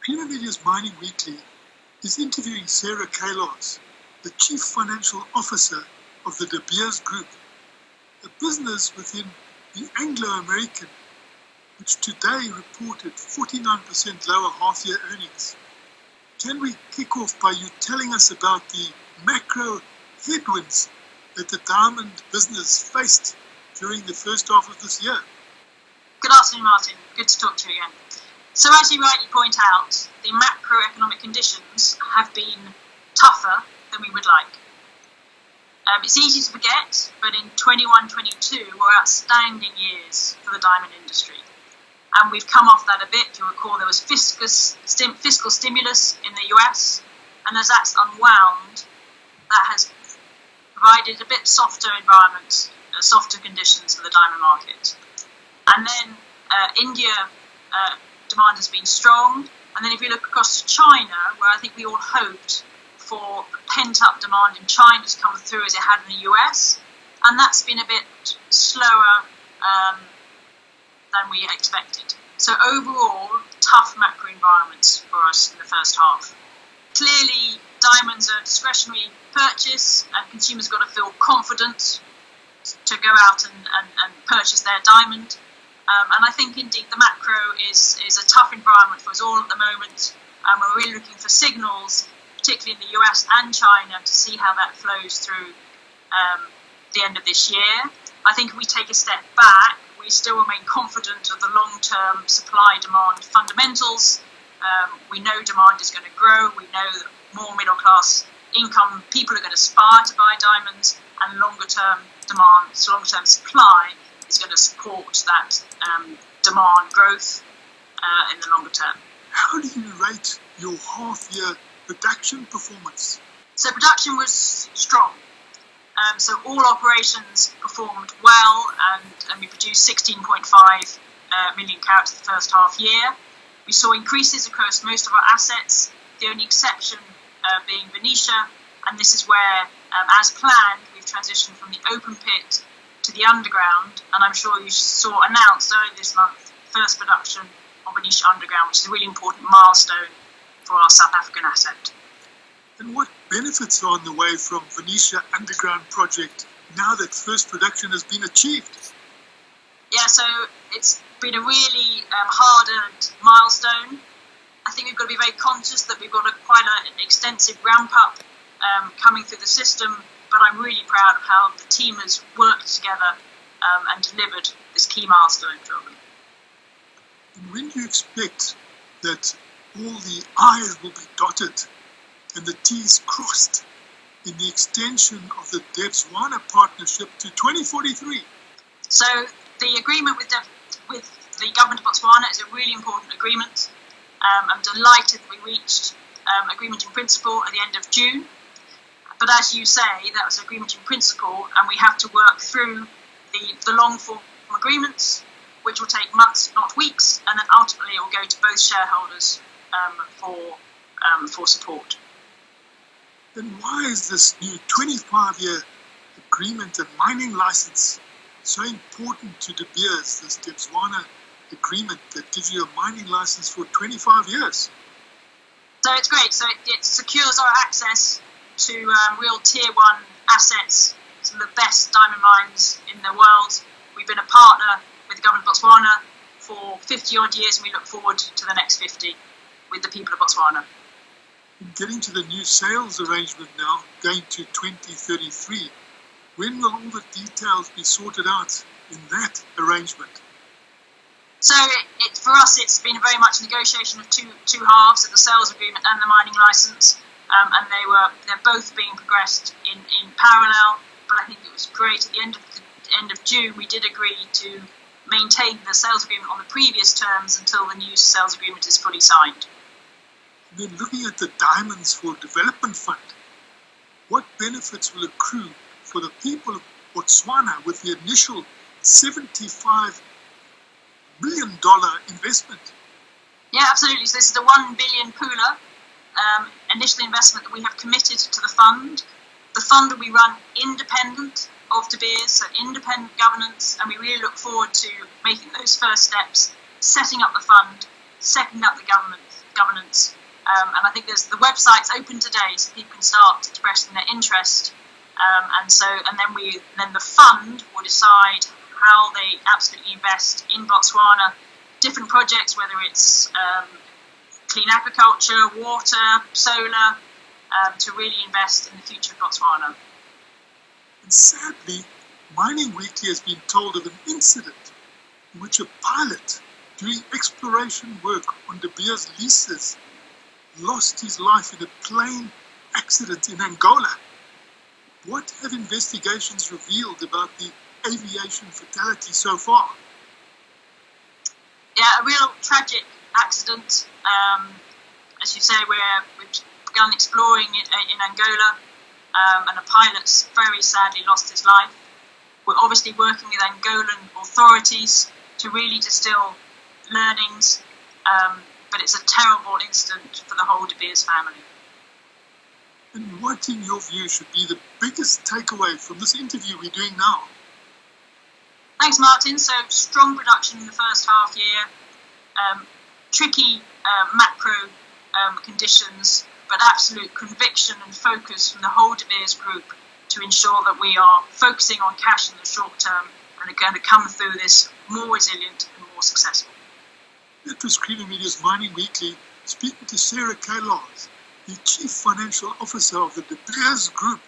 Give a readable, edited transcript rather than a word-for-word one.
Greener Media's Mining Weekly is interviewing Sarah Kalos, the Chief Financial Officer of the De Beers Group, a business within the Anglo American, which today reported 49% lower half-year earnings. Can we kick off by you telling us about the macro headwinds that the diamond business faced during the first half of this year? Good afternoon, Martin. Good to talk to you again. So as you rightly point out, the macroeconomic conditions have been tougher than we would like. It's easy to forget, but in 21-22 were outstanding years for the diamond industry. And we've come off that a bit. You'll recall there was fiscal stimulus in the US, and as that's unwound, that has provided a bit softer environment, softer conditions for the diamond market. And then India demand has been strong. And then if you look across to China, where I think we all hoped for the pent-up demand in China to come through as it had in the US, and that's been a bit slower than we expected. So overall, tough macro environments for us in the first half. Clearly, diamonds are a discretionary purchase, and consumers got to feel confident to go out and purchase their diamond. And I think indeed the macro is a tough environment for us all at the moment. We're really looking for signals, particularly in the US and China, to see how that flows through the end of this year. I think if we take a step back, we still remain confident of the long-term supply-demand fundamentals. We know demand is going to grow. We know that more middle-class income people are going to aspire to buy diamonds, and longer-term demand, so long-term supply is going to support that demand growth in the longer term. How do you rate your half-year production performance? So production was strong. So all operations performed well, and we produced 16.5 million carats the first half year. We saw increases across most of our assets, the only exception being Venetia, and this is where, as planned, we've transitioned from the open pit to the underground, and I'm sure you saw announced earlier this month first production on Venetia Underground, which is a really important milestone for our South African asset. And what benefits are on the way from Venetia Underground project now that first production has been achieved? Yeah, so it's been a really hard-earned milestone. I think we've got to be very conscious that we've got quite an extensive ramp-up coming through the system, but I'm really proud of how the team has worked together and delivered this key milestone for them. And when do you expect that all the I's will be dotted and the T's crossed in the extension of the Botswana partnership to 2043? So the agreement with the government of Botswana is a really important agreement. I'm delighted that we reached agreement in principle at the end of June. But as you say, that was agreement in principle, and we have to work through the long-form agreements, which will take months, not weeks, and then ultimately it will go to both shareholders for support. Then why is this new 25-year agreement and mining license so important to De Beers, this Botswana agreement that gives you a mining license for 25 years? So it's great. So it secures our access to real tier one assets, some of the best diamond mines in the world. We've been a partner with the government of Botswana for 50 odd years, and we look forward to the next 50 with the people of Botswana. Getting to the new sales arrangement now, going to 2033, when will all the details be sorted out in that arrangement? So for us, it's been very much a negotiation of two halves of the sales agreement and the mining license. And they're both being progressed in parallel. But I think it was great at the end of June we did agree to maintain the sales agreement on the previous terms until the new sales agreement is fully signed. And then looking at the Diamonds for Development Fund, what benefits will accrue for the people of Botswana with the initial $75 million investment? Yeah, absolutely. So this is a 1 billion pooler. Initial investment that we have committed to the fund. The fund will be run independent of De Beers, so independent governance, and we really look forward to making those first steps, setting up the fund, setting up the governance. And I think the website's open today, so people can start expressing their interest. Then the fund will decide how they absolutely invest in Botswana, different projects, whether it's clean agriculture, water, solar, to really invest in the future of Botswana. And sadly, Mining Weekly has been told of an incident in which a pilot doing exploration work on De Beers leases lost his life in a plane accident in Angola. What have investigations revealed about the aviation fatality so far? Yeah, a real tragic accident. As you say, we've begun exploring in Angola, and a pilot's very sadly lost his life. We're obviously working with Angolan authorities to really distill learnings, but it's a terrible incident for the whole De Beers family. And what, in your view, should be the biggest takeaway from this interview we're doing now? Thanks, Martin. So, strong production in the first half year, tricky macro conditions, but absolute conviction and focus from the whole De Beers group to ensure that we are focusing on cash in the short term and are going to come through this more resilient and more successful. That was Creamer Media's Mining Weekly, speaking to Sarah Kalos, the Chief Financial Officer of the De Beers Group.